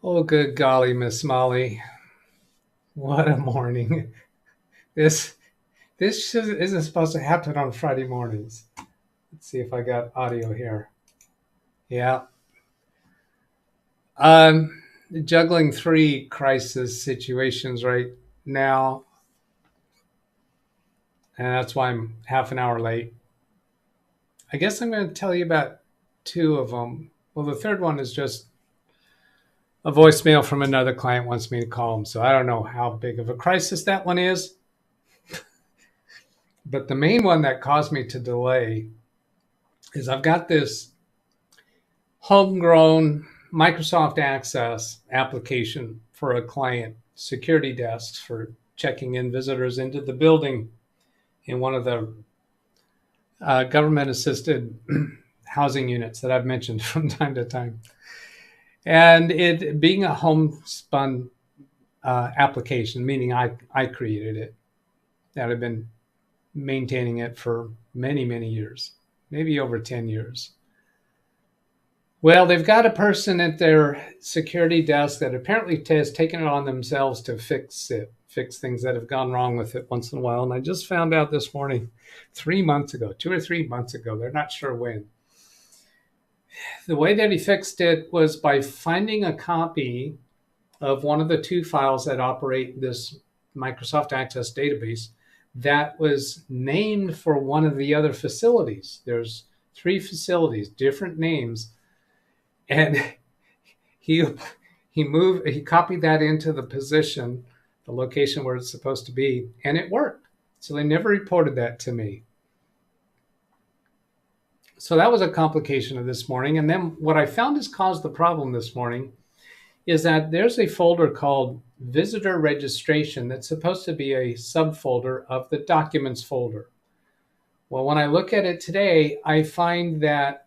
Oh, good golly, Miss Molly. What a morning. This isn't supposed to happen on Friday mornings. Let's see if I got audio here. Yeah. Um Juggling three crisis situations right now, and that's why I'm half an hour late. I guess I'm going to tell you about two of them. Well, the third one is just a voicemail from another client wants me to call him, so I don't know how big of a crisis that one is. But the main one that caused me to delay is I've got this homegrown Microsoft Access application for a client security desks for checking in visitors into the building in one of the government assisted housing units that I've mentioned from time to time. And it being a homespun application, meaning I created it, that I've been maintaining it for many, many years, maybe over 10 years. Well, they've got a person at their security desk that apparently has taken it on themselves to fix it, fix things that have gone wrong with it once in a while. And I just found out this morning, 3 months ago, 2 or 3 months ago, they're not sure when. The way that he fixed it was by finding a copy of one of the two files that operate this Microsoft Access database that was named for one of the other facilities. There's three facilities, different names. And he copied that into the position, the location where it's supposed to be, and it worked. So they never reported that to me. So that was a complication of this morning. And then what I found has caused the problem this morning is that there's a folder called visitor registration that's supposed to be a subfolder of the documents folder. Well, when I look at it today, I find that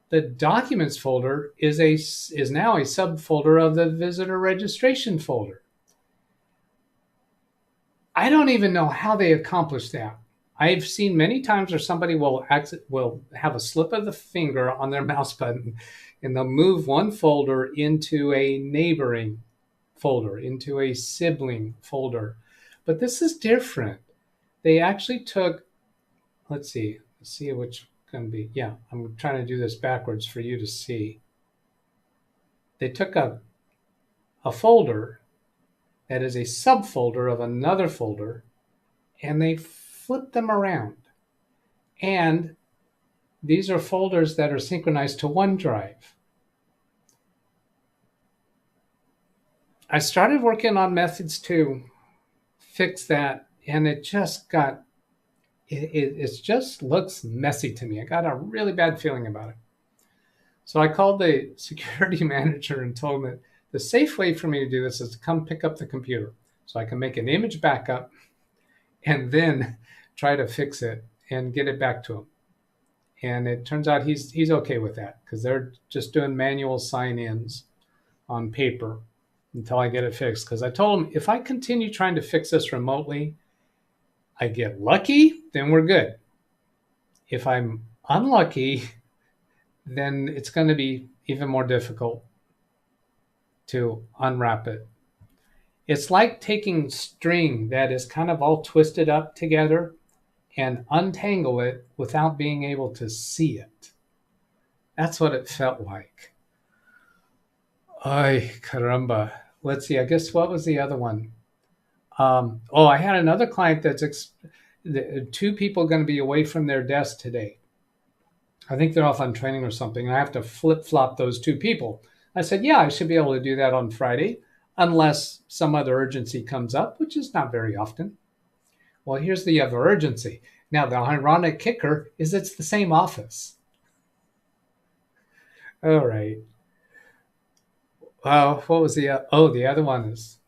the documents folder is now a subfolder of the visitor registration folder. I don't even know how they accomplished that. I've seen many times where somebody will have a slip of the finger on their mouse button and they'll move one folder into a neighboring folder, into a sibling folder. But this is different. They actually took, let's see which going to be, yeah, I'm trying to do this backwards for you to see. They took a folder that is a subfolder of another folder and they flipped them around. And these are folders that are synchronized to OneDrive. I started working on methods to fix that, and it just looks messy to me. I got a really bad feeling about it. So I called the security manager and told him that the safe way for me to do this is to come pick up the computer so I can make an image backup and then try to fix it and get it back to him. And it turns out he's okay with that because they're just doing manual sign-ins on paper until I get it fixed. Because I told him if I continue trying to fix this remotely, I get lucky, then we're good. If I'm unlucky, then it's going to be even more difficult to unwrap it. It's like taking string that is kind of all twisted up together and untangle it without being able to see it. That's what it felt like. Ay, caramba. Let's see, I guess what was the other one? I had another client that's two people going to be away from their desk today. I think they're off on training or something. And I have to flip-flop those two people. I said, yeah, I should be able to do that on Friday, unless some other urgency comes up, which is not very often. Well, here's the other urgency. Now, the ironic kicker is it's the same office. All right. What was the other one is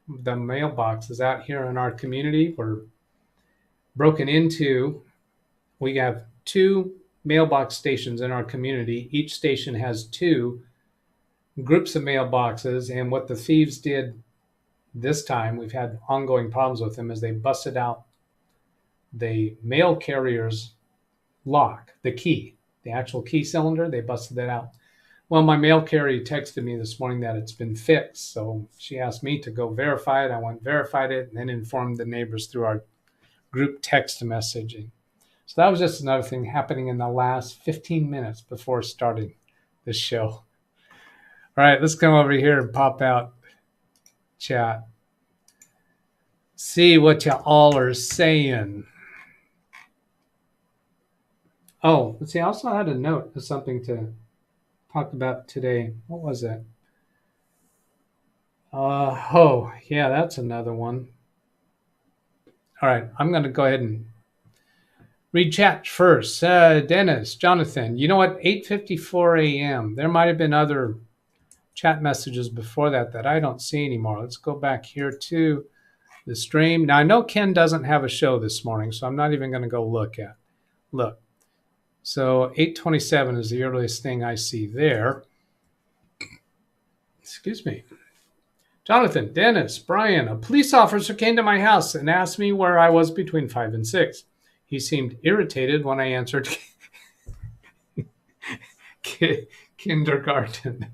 the mailboxes out here in our community were broken into. We have two mailbox stations in our community. Each station has two groups of mailboxes, and what the thieves did this time, we've had ongoing problems with them, is they busted out the mail carrier's lock, the key, the actual key cylinder. They busted that out. Well, my mail carrier texted me this morning that it's been fixed. So she asked me to go verify it. I went verified it and then informed the neighbors through our group text messaging. So that was just another thing happening in the last 15 minutes before starting this show. All right, let's come over here and pop out chat. See what you all are saying. Oh, let's see. I also had a note of something to talk about today. What was it? Oh, yeah, that's another one. All right, I'm going to go ahead and read chat first. Dennis, Jonathan, you know what? 8:54 a.m. There might have been other chat messages before that I don't see anymore. Let's go back here to the stream. Now, I know Ken doesn't have a show this morning, so I'm not even going to go look. So 8:27 is the earliest thing I see there. Excuse me. Jonathan, Dennis, Brian, a police officer came to my house and asked me where I was between 5 and 6. He seemed irritated when I answered kindergarten.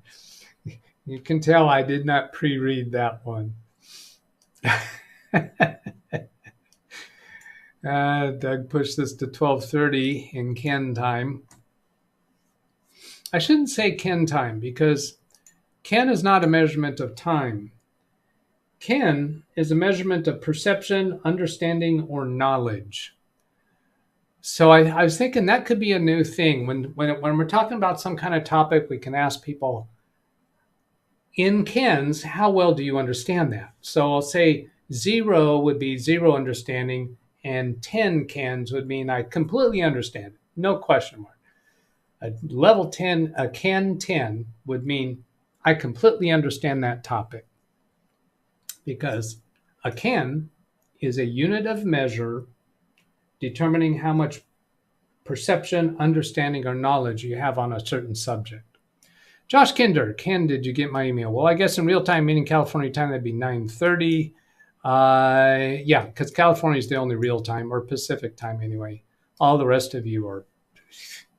You can tell I did not pre-read that one. Doug pushed this to 12:30 in Ken time. I shouldn't say Ken time because Ken is not a measurement of time. Ken is a measurement of perception, understanding, or knowledge. So I was thinking that could be a new thing. When we're talking about some kind of topic, we can ask people, in Ken's, how well do you understand that? So I'll say 0 would be 0 understanding, and 10 Kens would mean I completely understand it, no question mark. A level 10, a Ken 10 would mean I completely understand that topic, because a Ken is a unit of measure determining how much perception, understanding, or knowledge you have on a certain subject. Josh Kinder, Ken, did you get my email? Well, I guess in real time, meaning California time, that'd be 9:30. Yeah, because California is the only real time, or Pacific time anyway. All the rest of you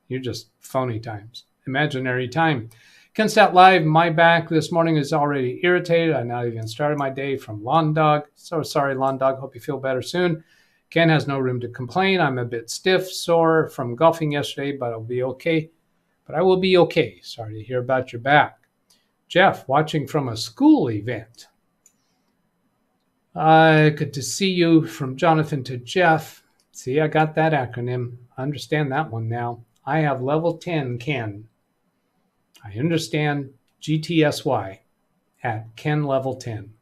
you're just phony times, imaginary time. Ken Stat Live, my back this morning is already irritated. I not even started my day from Lawn Dog. So sorry, Lawn Dog. Hope you feel better soon. Ken has no room to complain. I'm a bit stiff, sore from golfing yesterday, but I'll be okay. But I will be okay. Sorry to hear about your back. Jeff, watching from a school event. Good to see you from Jonathan to Jeff. See, I got that acronym. I understand that one now. I have level 10 Ken. I understand GTSY at Ken level 10.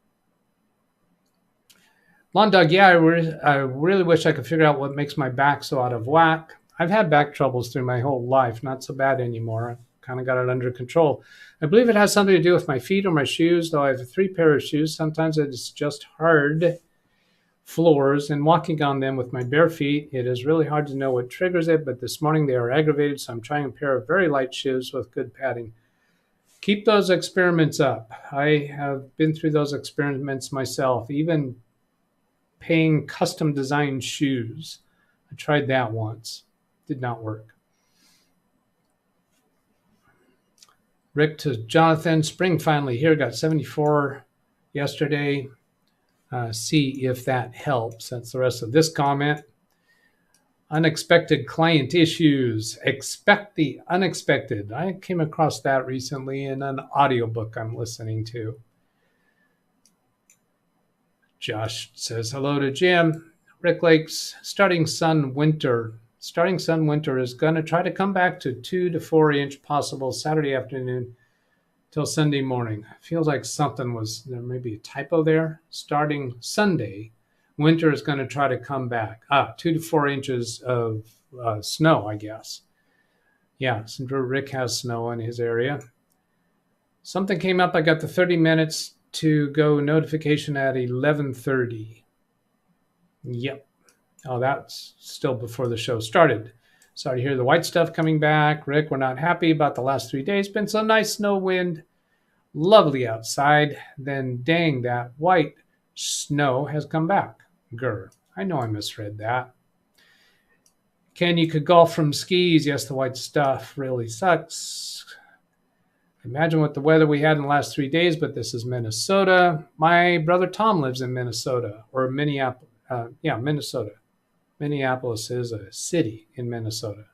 Lawn Dog, yeah, I really wish I could figure out what makes my back so out of whack. I've had back troubles through my whole life, not so bad anymore. I kind of got it under control. I believe it has something to do with my feet or my shoes, though I have 3 pairs of shoes. Sometimes it's just hard floors, and walking on them with my bare feet, it is really hard to know what triggers it, but this morning they are aggravated, so I'm trying a pair of very light shoes with good padding. Keep those experiments up. I have been through those experiments myself, even paying custom designed shoes. I tried that once. Did not work. Rick to Jonathan, spring finally here, got 74 yesterday. See if that helps. That's the rest of this comment. Unexpected client issues. Expect the unexpected. I came across that recently in an audiobook I'm listening to. Josh says hello to Jim. Rick Lakes, starting sun winter. Starting sun winter is going to try to come back to 2 to 4 inch possible Saturday afternoon till Sunday morning. Feels like something was, there may be a typo there. Starting Sunday, winter is going to try to come back. 2 to 4 inches of snow, I guess. Yeah, since Rick has snow in his area. Something came up. I got the 30 minutes to go notification at 11:30. Yep. Oh, that's still before the show started. Sorry to hear the white stuff coming back. Rick, we're not happy about the last 3 days. Been so nice, no wind. Lovely outside. Then dang, that white snow has come back. Grr. I know I misread that. Ken, you could golf from skis. Yes, the white stuff really sucks. Imagine what the weather we had in the last 3 days, but this is Minnesota. My brother Tom lives in Minnesota, or Minneapolis. Minnesota. Minneapolis is a city in Minnesota,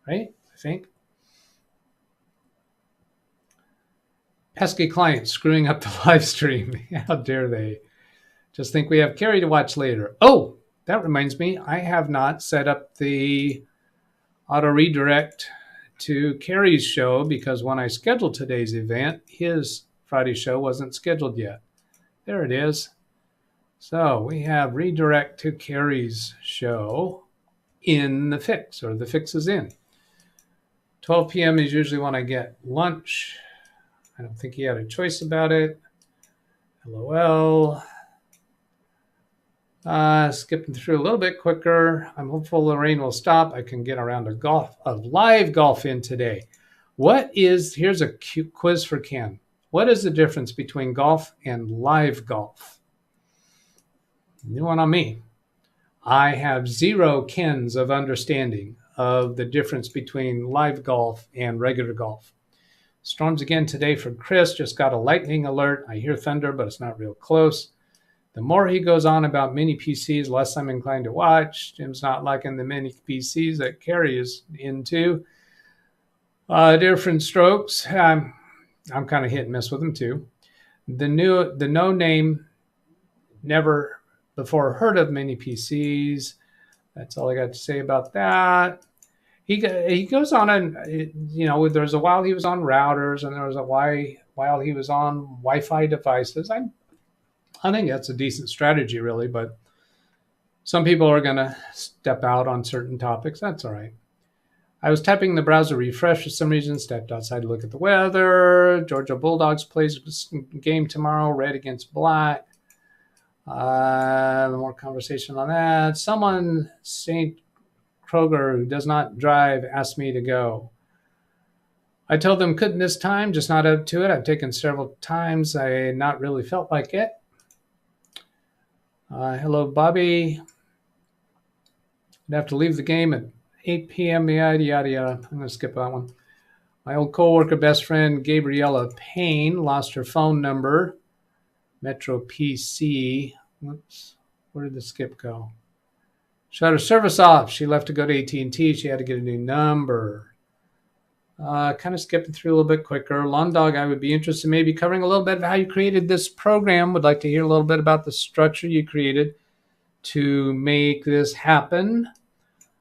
right? I think. Pesky clients screwing up the live stream. How dare they? Just think we have Carrie to watch later. Oh, that reminds me, I have not set up the auto redirect to Carrie's show because when I scheduled today's event, his Friday show wasn't scheduled yet. There it is. So we have redirect to Carrie's show in the fix, or the fix is in. 12 p.m. is usually when I get lunch. I don't think he had a choice about it. LOL. Skipping through a little bit quicker. I'm hopeful the rain will stop. I can get around a live golf in today. Here's a cute quiz for Ken. What is the difference between golf and live golf? New one on me. I have zero Kens of understanding of the difference between live golf and regular golf. Storms again today for Chris. Just got a lightning alert. I hear thunder, but it's not real close. The more he goes on about mini PCs, less I'm inclined to watch. Jim's not liking the mini PCs that Carrie is into. Different strokes. I'm kind of hit and miss with them too. The no name, never before heard of mini PCs. That's all I got to say about that. He goes on and, there's a while he was on routers and there was a while he was on Wi-Fi devices. I think that's a decent strategy, really, but some people are going to step out on certain topics. That's all right. I was tapping the browser refresh for some reason, stepped outside to look at the weather. Georgia Bulldogs plays a game tomorrow, red against black. More conversation on that. Someone, St. Kroger, who does not drive, asked me to go. I told them couldn't this time, just not up to it. I've taken several times. I not really felt like it. Hello, Bobby. I'd have to leave the game at 8 p.m. Yada, yada, yada. I'm going to skip that one. My old coworker, best friend, Gabriella Payne, lost her phone number. Metro PC. Whoops. Where did the skip go? Shut her service off. She left to go to AT&T. She had to get a new number. Kind of skipping through a little bit quicker. Lawn Dog, I would be interested in maybe covering a little bit of how you created this program. Would like to hear a little bit about the structure you created to make this happen.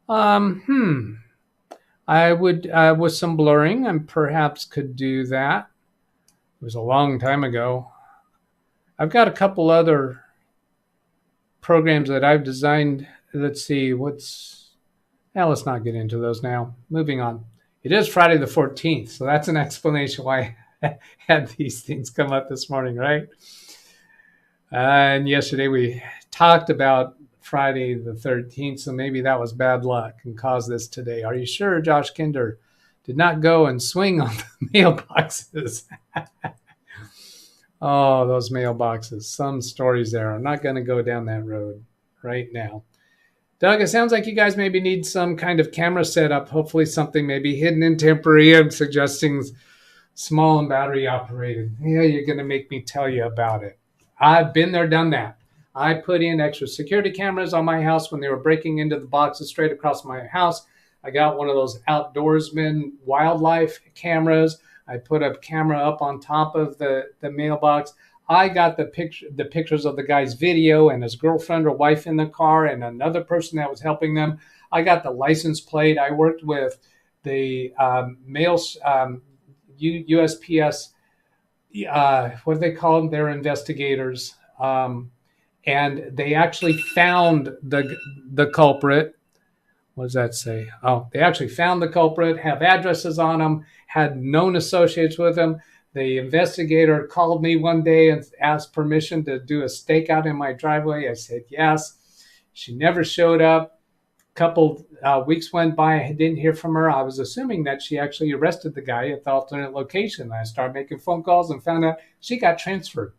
I would, with some blurring, I perhaps could do that. It was a long time ago. I've got a couple other programs that I've designed. Let's see, let's not get into those now. Moving on. It is Friday the 14th, so that's an explanation why I had these things come up this morning, right? And yesterday we talked about Friday the 13th, so maybe that was bad luck and caused this today. Are you sure Josh Kinder did not go and swing on the mailboxes? Oh, those mailboxes. Some stories there. I'm not going to go down that road right now. Doug, it sounds like you guys maybe need some kind of camera setup. Hopefully something maybe hidden and temporary. I'm suggesting small and battery operated. Yeah, you're going to make me tell you about it. I've been there, done that. I put in extra security cameras on my house when they were breaking into the boxes straight across my house. I got one of those outdoorsman wildlife cameras. I put a camera up on top of the mailbox. I got the pictures of the guy's video and his girlfriend or wife in the car and another person that was helping them. I got the license plate. I worked with the USPS, what do they call them? They're investigators. And they actually found the culprit. What does that say? Oh, they actually found the culprit, have addresses on them, had known associates with them. The investigator called me one day and asked permission to do a stakeout in my driveway. I said yes. She never showed up. A couple weeks went by. I didn't hear from her. I was assuming that she actually arrested the guy at the alternate location. I started making phone calls and found out she got transferred.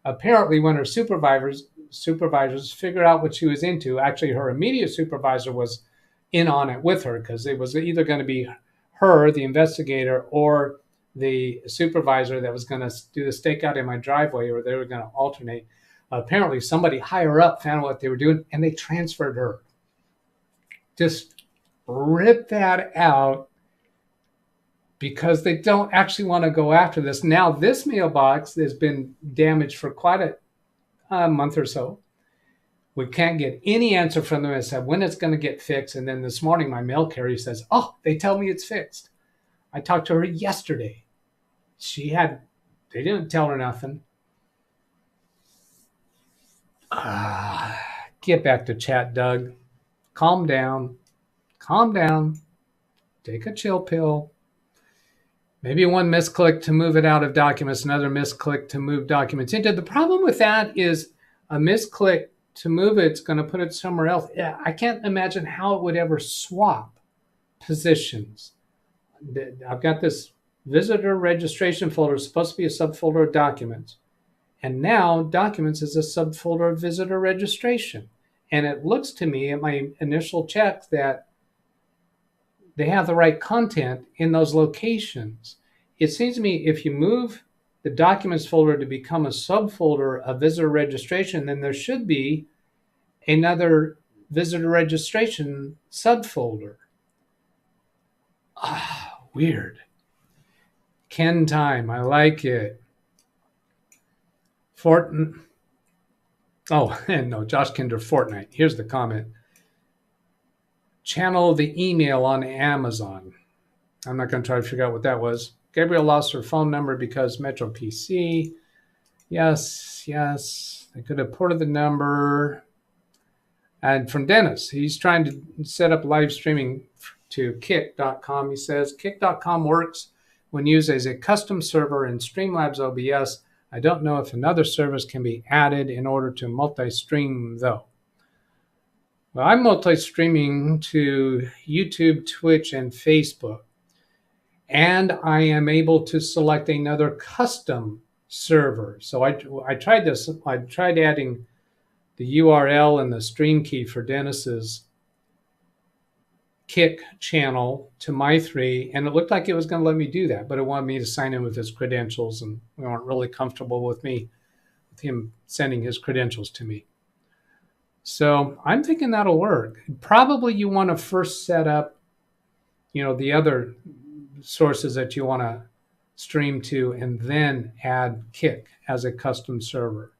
Apparently, when her supervisors figured out what she was into, actually her immediate supervisor was in on it with her because it was either going to be her, the investigator, or the supervisor that was going to do the stakeout in my driveway, or they were going to alternate. Apparently somebody higher up found what they were doing and they transferred her. Just rip that out, because they don't actually want to go after this. Now this mailbox has been damaged for quite a month or so. We can't get any answer from them as to when it's going to get fixed. And then this morning, my mail carrier says, oh, they tell me it's fixed. I talked to her yesterday. They didn't tell her nothing. Get back to chat, Doug. Calm down. Calm down. Take a chill pill. Maybe one misclick to move it out of documents, another misclick to move documents into. The problem with that is a misclick to move it's going to put it somewhere else. I can't imagine how it would ever swap positions. I've got this visitor registration folder. It's supposed to be a subfolder of documents. And now documents is a subfolder of visitor registration. And it looks to me at my initial check that they have the right content in those locations. It seems to me if you move the documents folder to become a subfolder of visitor registration, then there should be another visitor registration subfolder. Weird. Ken time, I like it. And no, Josh Kinder, Fortnite. Here's the comment. Channel the email on Amazon. I'm not going to try to figure out what that was. Gabriel lost her phone number because Metro PC. Yes. They could have ported the number. And from Dennis, he's trying to set up live streaming to kick.com. He says, kick.com works when used as a custom server in Streamlabs OBS. I don't know if another service can be added in order to multi-stream, though. Well, I'm multi-streaming to YouTube, Twitch, and Facebook. And I am able to select another custom server. So I tried this. I tried adding the URL and the stream key for Dennis's Kick channel to my 3, and it looked like it was going to let me do that, but it wanted me to sign in with his credentials, and we weren't really comfortable with him sending his credentials to me. So I'm thinking that'll work. Probably you want to first set up, the other sources that you want to stream to, and then add Kick as a custom server.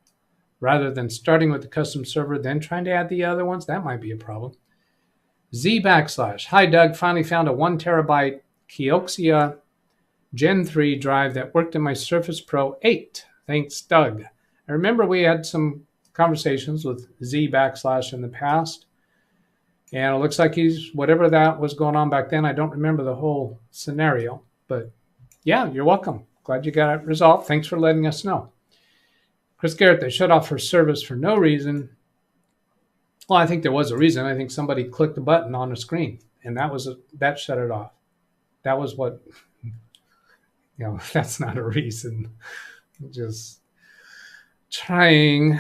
Rather than starting with the custom server, then trying to add the other ones, that might be a problem. Z /. Hi, Doug. Finally found a 1 terabyte Kioxia Gen 3 drive that worked in my Surface Pro 8. Thanks, Doug. I remember we had some conversations with Z / in the past. And it looks like whatever that was going on back then, I don't remember the whole scenario. But yeah, you're welcome. Glad you got it resolved. Thanks for letting us know. Chris Garrett, they shut off her service for no reason. Well, I think there was a reason. I think somebody clicked a button on the screen, and that shut it off. That was what, that's not a reason. Just trying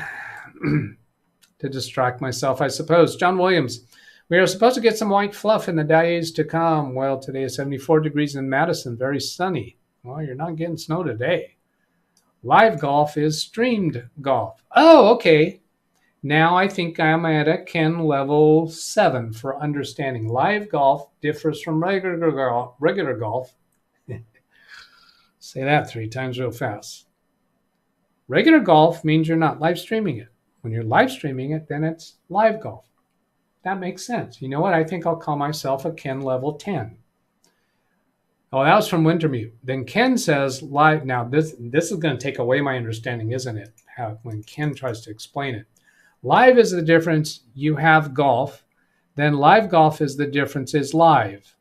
to distract myself, I suppose. John Williams, we are supposed to get some white fluff in the days to come. Well, today is 74 degrees in Madison, very sunny. Well, you're not getting snow today. Live golf is streamed golf. Oh, okay. Now I think I'm at a Ken level 7 for understanding. Live golf differs from regular golf. Say that 3 times real fast. Regular golf means you're not live streaming it. When you're live streaming it, then it's live golf. That makes sense. You know what? I think I'll call myself a Ken level 10. Oh, that was from Wintermute. Then Ken says live. Now this is going to take away my understanding, isn't it? When Ken tries to explain it. Live is the difference. You have golf. Then live golf is the difference is live.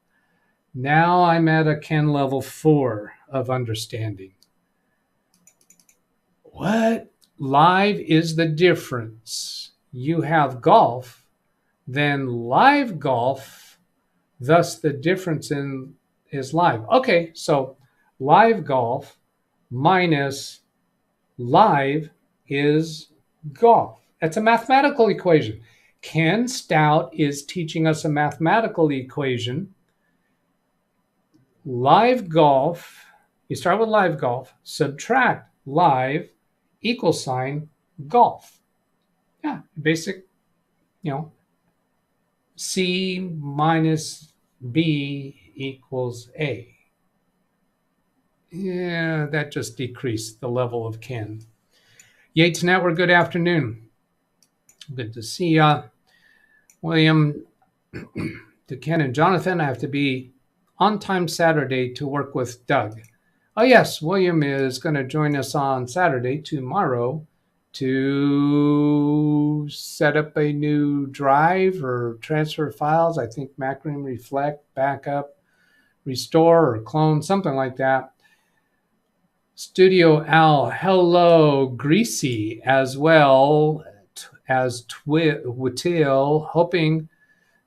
Now I'm at a Ken level 4 of understanding. What? Live is the difference. You have golf. Then live golf. Thus the difference is live. Okay, so live golf minus live is golf. That's a mathematical equation. Ken Stout is teaching us a mathematical equation. Live golf You start with live golf, subtract live equals sign golf. Yeah, basic, C minus B equals A. Yeah, that just decreased the level of Ken. Yates Network, good afternoon. Good to see ya. William, to Ken and Jonathan, I have to be on time Saturday to work with Doug. Oh, yes, William is going to join us on Saturday, tomorrow, to set up a new drive or transfer files. I think Macroom, Reflect, Backup, Restore, or Clone, something like that. Studio Al, hello, Greasy, as well as Whittill, hoping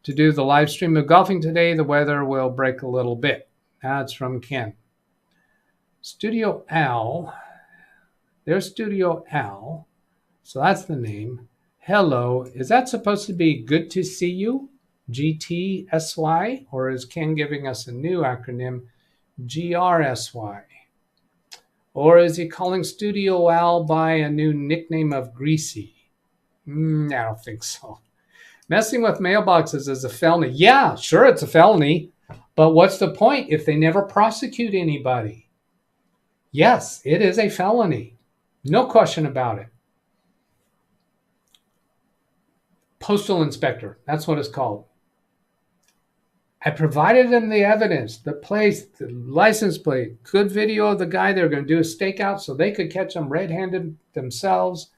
to do the live stream of golfing today. The weather will break a little bit. That's from Ken. Studio Al, there's Studio Al, so that's the name. Hello, is that supposed to be good to see you, GTSY, or is Ken giving us a new acronym, GRSY? Or is he calling Studio Al by a new nickname of Greasy? I don't think so. Messing with mailboxes is a felony. Yeah, sure, it's a felony. But what's the point if they never prosecute anybody? Yes, it is a felony. No question about it. Postal inspector, that's what it's called. I provided them the evidence, the place, the license plate, good video of the guy they were going to do a stakeout so they could catch them red-handed themselves.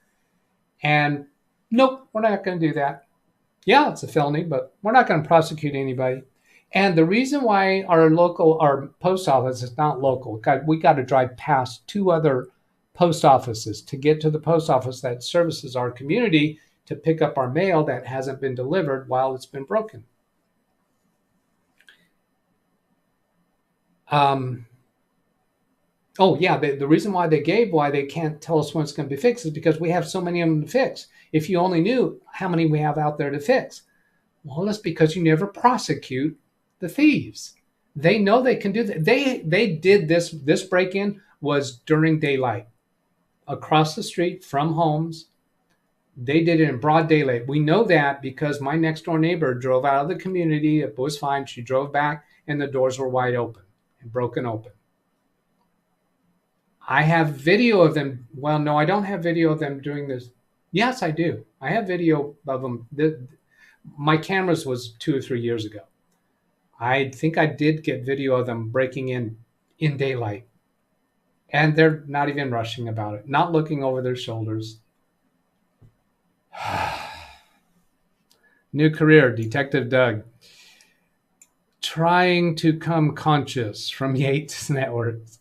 And nope, we're not going to do that. Yeah, it's a felony, but we're not going to prosecute anybody. And the reason why our post office is not local, we got to drive past 2 other post offices to get to the post office that services our community to pick up our mail that hasn't been delivered while it's been broken. Oh, yeah, the reason why they can't tell us when it's going to be fixed is because we have so many of them to fix. If you only knew how many we have out there to fix. Well, that's because you never prosecute the thieves. They know they can do that. They did this break-in was during daylight. Across the street from homes. They did it in broad daylight. We know that because my next door neighbor drove out of the community. It was fine. She drove back and the doors were wide open and broken open. I have video of them. Well, no, I don't have video of them doing this. Yes, I do. I have video of them. My cameras was 2 or 3 years ago. I think I did get video of them breaking in daylight. And they're not even rushing about it, not looking over their shoulders. New career, Detective Doug. Trying to come conscious from Yates Networks.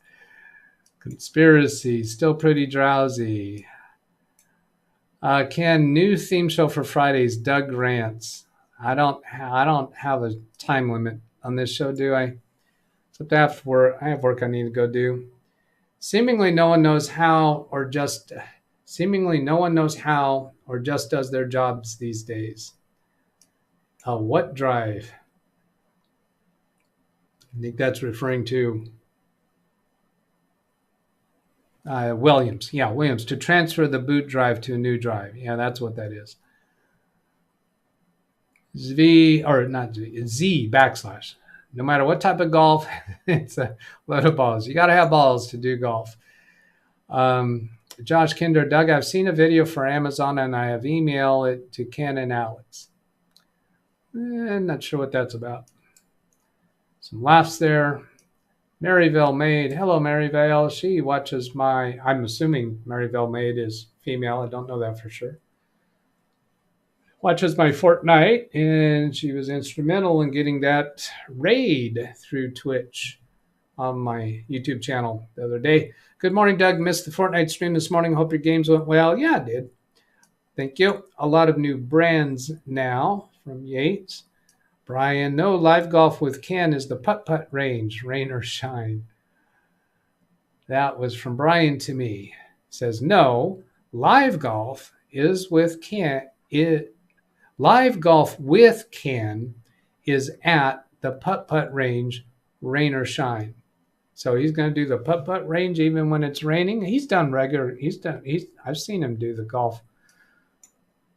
Conspiracy, still pretty drowsy. Ken, new theme show for Fridays, Doug Rants. I don't have a time limit on this show, do I? Except after work, I have work I need to go do. Seemingly no one knows how or just does their jobs these days. A what drive? I think that's referring to Williams. Yeah, Williams, to transfer the boot drive to a new drive. Yeah, that's what that is. Z /. No matter what type of golf, it's a load of balls. You got to have balls to do golf. Josh Kinder, Doug, I've seen a video for Amazon and I have emailed it to Ken and Alex. I'm not sure what that's about. Some laughs there. Maryville Maid. Hello, Maryvale. She watches I'm assuming Maryville Maid is female. I don't know that for sure. Watches my Fortnite, and she was instrumental in getting that raid through Twitch on my YouTube channel the other day. Good morning, Doug. Missed the Fortnite stream this morning. Hope your games went well. Yeah, I did. Thank you. A lot of new brands now from Yates. Brian, no, live golf with Ken is the putt-putt range, rain or shine. That was from Brian to me. Says, no, live golf is with Ken. Live golf with Ken is at the putt-putt range, rain or shine. So he's going to do the putt-putt range even when it's raining. I've seen him do the golf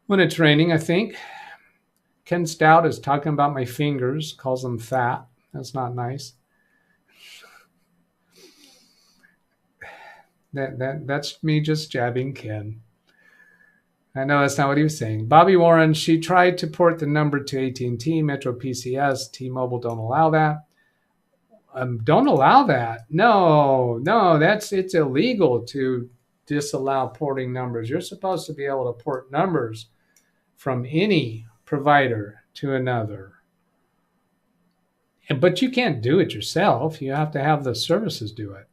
when it's raining, I think. Ken Stout is talking about my fingers, calls them fat. That's not nice. That's me just jabbing Ken. I know that's not what he was saying. Bobby Warren, she tried to port the number to AT&T, Metro PCS, T-Mobile don't allow that. Don't allow that. No, it's illegal to disallow porting numbers. You're supposed to be able to port numbers from any provider to another. But you can't do it yourself. You have to have the services do it.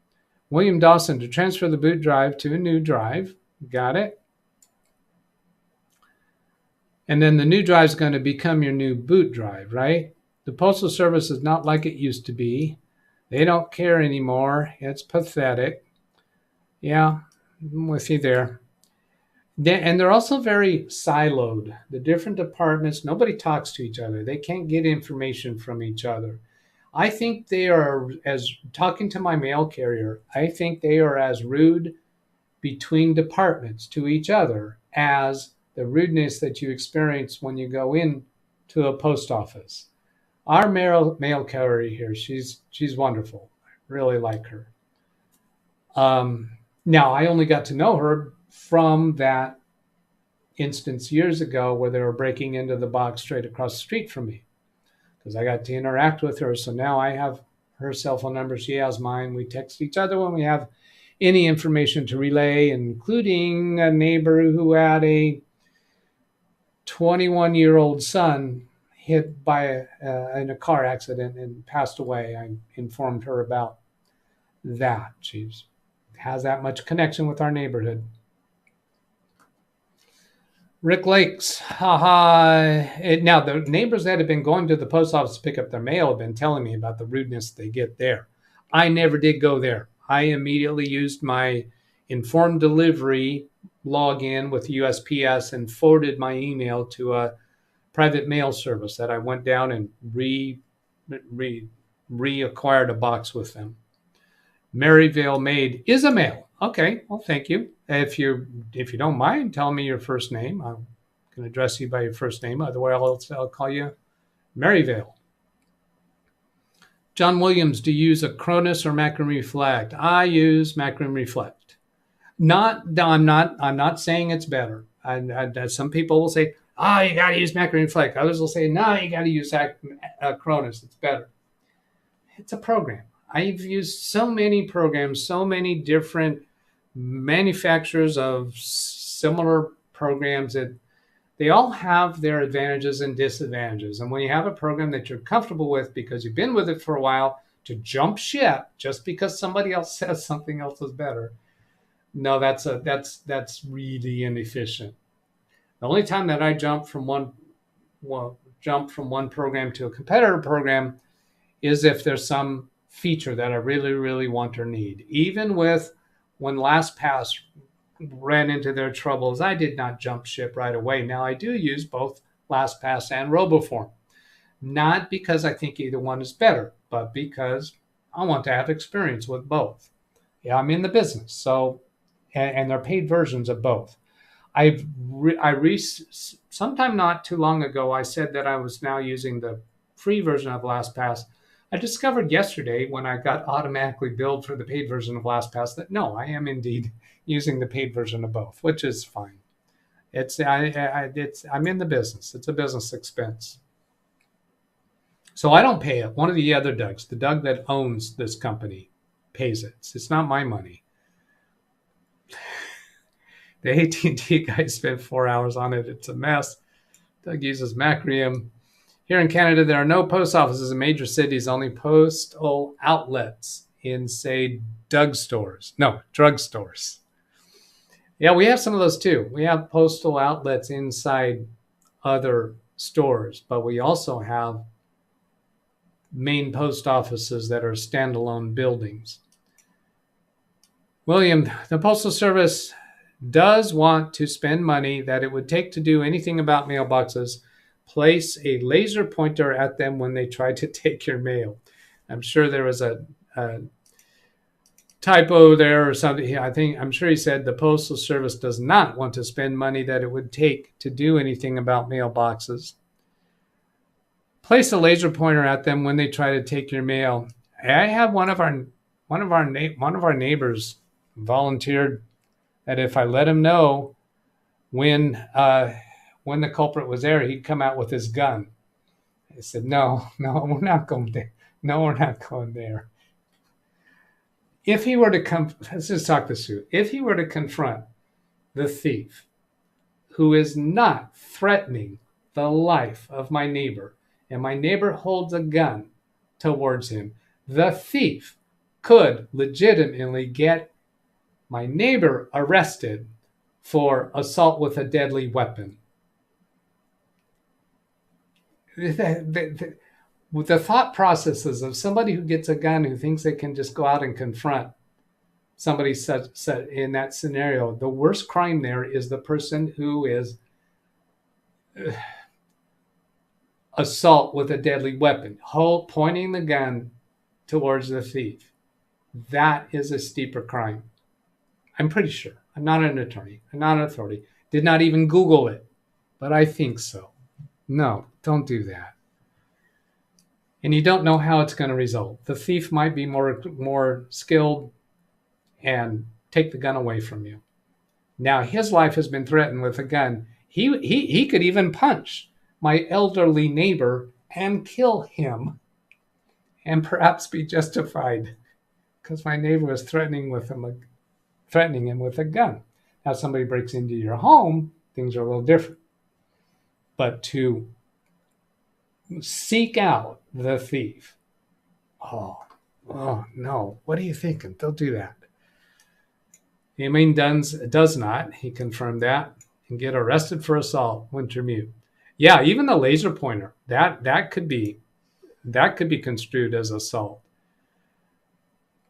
William Dawson, to transfer the boot drive to a new drive. Got it? And then the new drive is going to become your new boot drive, right? The Postal Service is not like it used to be. They don't care anymore. It's pathetic. Yeah, I'm with you there. And they're also very siloed. The different departments, nobody talks to each other. They can't get information from each other. I think they are, as talking to my mail carrier, I think they are as rude between departments to each other as the rudeness that you experience when you go in to a post office. Our mail carrier here, she's wonderful. I really like her. Now, I only got to know her from that instance years ago where they were breaking into the box straight across the street from me, because I got to interact with her. So now I have her cell phone number. She has mine. We text each other when we have any information to relay, including a neighbor who had a 21-year-old son hit by in a car accident and passed away. I informed her about that. She has that much connection with our neighborhood. Rick Lakes, haha. Now, the neighbors that have been going to the post office to pick up their mail have been telling me about the rudeness they get there. I never did go there. I immediately used my informed delivery login with USPS and forwarded my email to a private mail service that I went down and reacquired a box with them. Maryvale Maid is a male. Okay, well, thank you. If you don't mind, tell me your first name. I'm going to address you by your first name. Otherwise, I'll call you Maryvale. John Williams, do you use Acronis or Macron Reflect? I use Macron Reflect. I'm not saying it's better. Some people will say, you got to use Macron Reflect. Others will say, no, you got to use Acronis. It's better. It's a program. I've used so many programs, so many different manufacturers of similar programs that they all have their advantages and disadvantages. And when you have a program that you're comfortable with because you've been with it for a while, to jump ship just because somebody else says something else is better, no, that's really inefficient. The only time that I jump from one program to a competitor program is if there's some feature that I really, really want or need. Even when LastPass ran into their troubles, I did not jump ship right away. Now, I do use both LastPass and RoboForm, not because I think either one is better, but because I want to have experience with both. Yeah, I'm in the business, so and they're paid versions of both. Sometime not too long ago, I said that I was now using the free version of LastPass. I discovered yesterday when I got automatically billed for the paid version of LastPass that no, I am indeed using the paid version of both, which is fine. I'm in the business. It's a business expense. So I don't pay it. One of the other Dougs, the Doug that owns this company, pays it. It's not my money. The AT&T guy spent 4 hours on it. It's a mess. Doug uses Macrium. Here in Canada, there are no post offices in major cities, only postal outlets in, say, drugstores. Yeah, we have some of those too. We have postal outlets inside other stores, but we also have main post offices that are standalone buildings. William, the Postal Service does want to spend money that it would take to do anything about mailboxes. Place a laser pointer at them when they try to take your mail. I'm sure there was a typo there or something. I'm sure he said the Postal Service does not want to spend money that it would take to do anything about mailboxes. Place a laser pointer at them when they try to take your mail. I had one of our neighbors volunteered that if I let him know when the culprit was there, he'd come out with his gun. I said, no, we're not going there. No, we're not going there. If he were to come, let's just talk this through. If he were to confront the thief who is not threatening the life of my neighbor, and my neighbor holds a gun towards him, the thief could legitimately get my neighbor arrested for assault with a deadly weapon. The thought processes of somebody who gets a gun who thinks they can just go out and confront somebody such in that scenario, the worst crime there is the person who is assault with a deadly weapon, pointing the gun towards the thief. That is a steeper crime. I'm pretty sure. I'm not an attorney. I'm not an authority. Did not even Google it, but I think so. No, don't do that. And you don't know how it's going to result. The thief might be more skilled and take the gun away from you. Now his life has been threatened with a gun. He could even punch my elderly neighbor and kill him, and perhaps be justified because my neighbor was threatening him with a gun. Now somebody breaks into your home, things are a little different. But to seek out the thief, oh no, what are you thinking? Don't do that. Amin does not, he confirmed that, and get arrested for assault, Wintermute. Yeah, even the laser pointer, that could be construed as assault.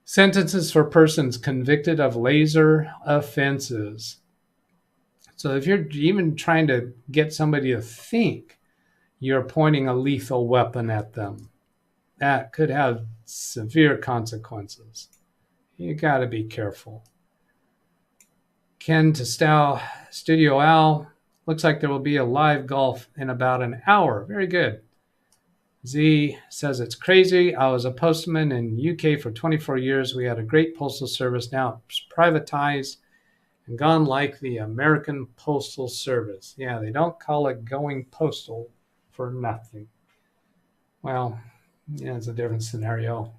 Sentences for persons convicted of laser offenses. So if you're even trying to get somebody to think you're pointing a lethal weapon at them, that could have severe consequences. You got to be careful. Ken Testal, Studio Al, looks like there will be a live golf in about an hour. Very good. Z says it's crazy. I was a postman in UK for 24 years. We had a great postal service. Now it's privatized and gone like the American Postal Service. Yeah, they don't call it going postal for nothing. Well, yeah, it's a different scenario.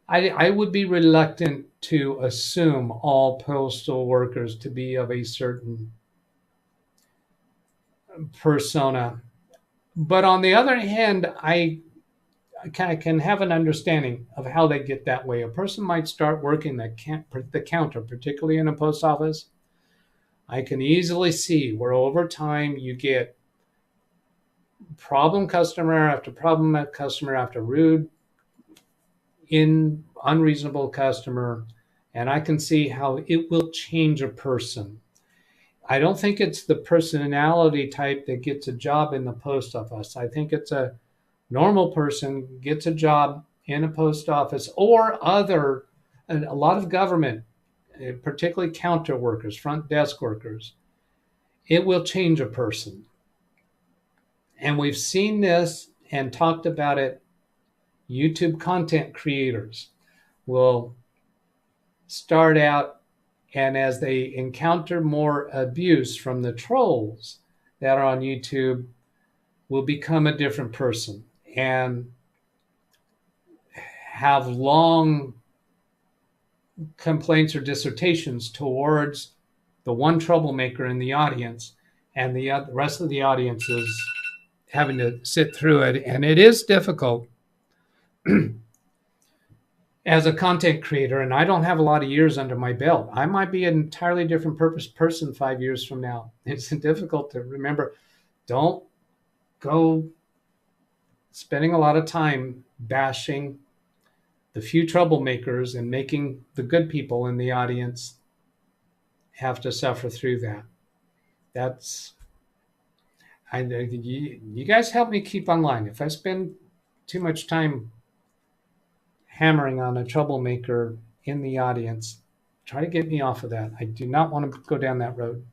I would be reluctant to assume all postal workers to be of a certain persona. But on the other hand, I can have an understanding of how they get that way. A person might start working the counter, particularly in a post office. I can easily see where over time you get problem customer after problem customer after rude, unreasonable customer, and I can see how it will change a person. I don't think it's the personality type that gets a job in the post office. I think it's a normal person gets a job in a post office or a lot of government, particularly counter workers, front desk workers. It will change a person. And we've seen this and talked about it. YouTube content creators will start out, and as they encounter more abuse from the trolls that are on YouTube, will become a different person and have long complaints or dissertations towards the one troublemaker in the audience, and the rest of the audience is having to sit through it. And it is difficult as a content creator, and I don't have a lot of years under my belt. I might be an entirely different person 5 years from now. It's difficult to remember. Don't go spending a lot of time bashing the few troublemakers and making the good people in the audience have to suffer through that. You guys help me keep online. If I spend too much time hammering on a troublemaker in the audience. Try to get me off of that. I do not want to go down that road.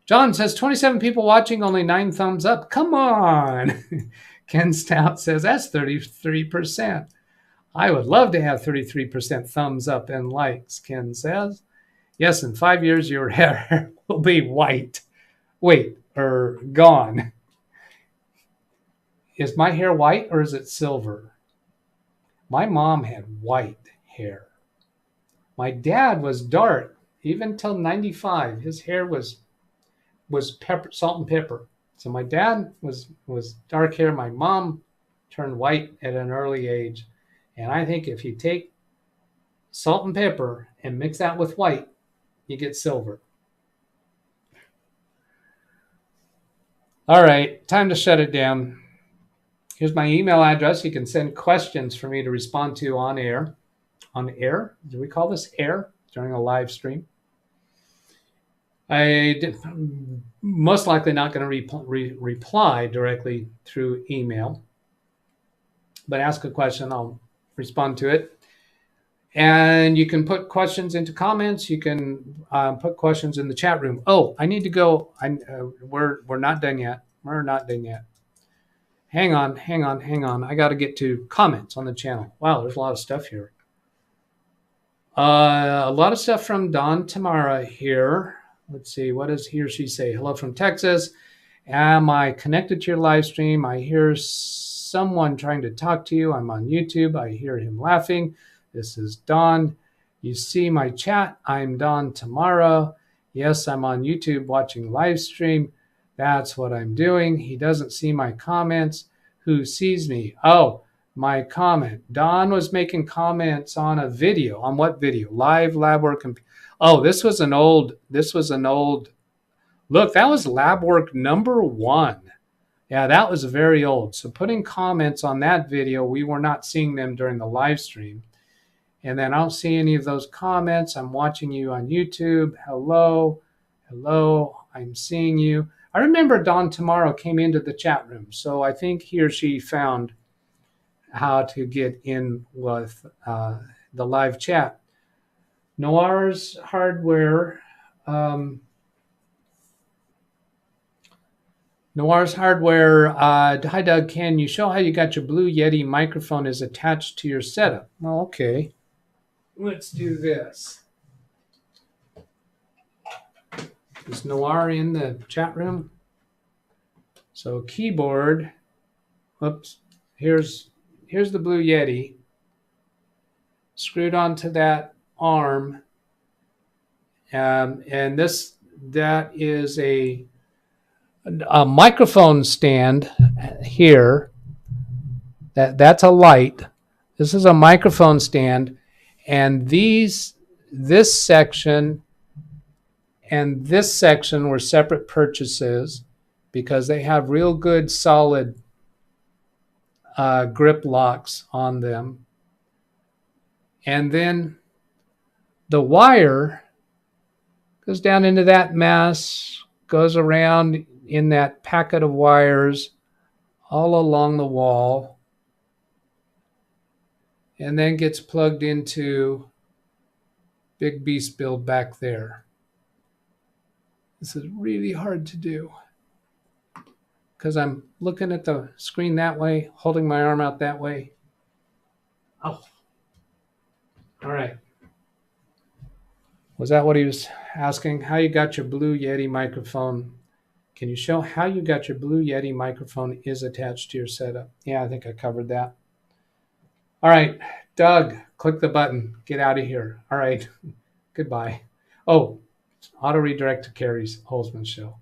John says 27 people watching, only 9 thumbs up. Come on. Ken Stout says that's 33%. I would love to have 33% thumbs up and likes, Ken says. Yes, in 5 years, your hair will be white. Wait, or gone. Is my hair white or is it silver? My mom had white hair. My dad was dark, even till 95. His hair was pepper, salt and pepper. So my dad was dark hair. My mom turned white at an early age. And I think if you take salt and pepper and mix that with white, you get silver. All right, time to shut it down. Here's my email address. You can send questions for me to respond to on air. On air? Do we call this air during a live stream? Most likely not going to reply directly through email, but ask a question, I'll respond to it. And you can put questions into comments. You can put questions in the chat room. Oh, I need to go. We're not done yet. We're not done yet. Hang on. I got to get to comments on the channel. Wow, there's a lot of stuff here. A lot of stuff from Don Tamara here. Let's see, what does he or she say? Hello from Texas. Am I connected to your live stream? I hear someone trying to talk to you. I'm on YouTube. I hear him laughing. This is Don. You see my chat. I'm Don Tamara. Yes, I'm on YouTube watching live stream. That's what I'm doing. He doesn't see my comments. Who sees me? Oh, my comment. Don was making comments on a video. On what video? Live lab work. Oh, this was an old, look, that was lab work number 1. Yeah, that was very old. So putting comments on that video, we were not seeing them during the live stream. And then I don't see any of those comments. I'm watching you on YouTube. Hello, I'm seeing you. I remember Don Tomorrow came into the chat room. So I think he or she found how to get in with the live chat. Noir's Hardware. Hi, Doug. Can you show how you got your Blue Yeti microphone is attached to your setup? Well, okay. Let's do this. Is Noir in the chat room? So keyboard. Whoops. Here's the Blue Yeti. Screwed onto that arm. And that is a microphone stand here. That's a light. This is a microphone stand, and this section and this section were separate purchases because they have real good solid grip locks on them. And then the wire goes down into that mess, goes around in that packet of wires all along the wall, and then gets plugged into Big Beast Build back there. This is really hard to do because I'm looking at the screen that way, holding my arm out that way. Oh, all right. Was that what he was asking? How you got your Blue Yeti microphone? Can you show how you got your Blue Yeti microphone is attached to your setup? Yeah, I think I covered that. All right, Doug, click the button. Get out of here. All right, goodbye. Oh, auto redirect to Carrie's Holzman show.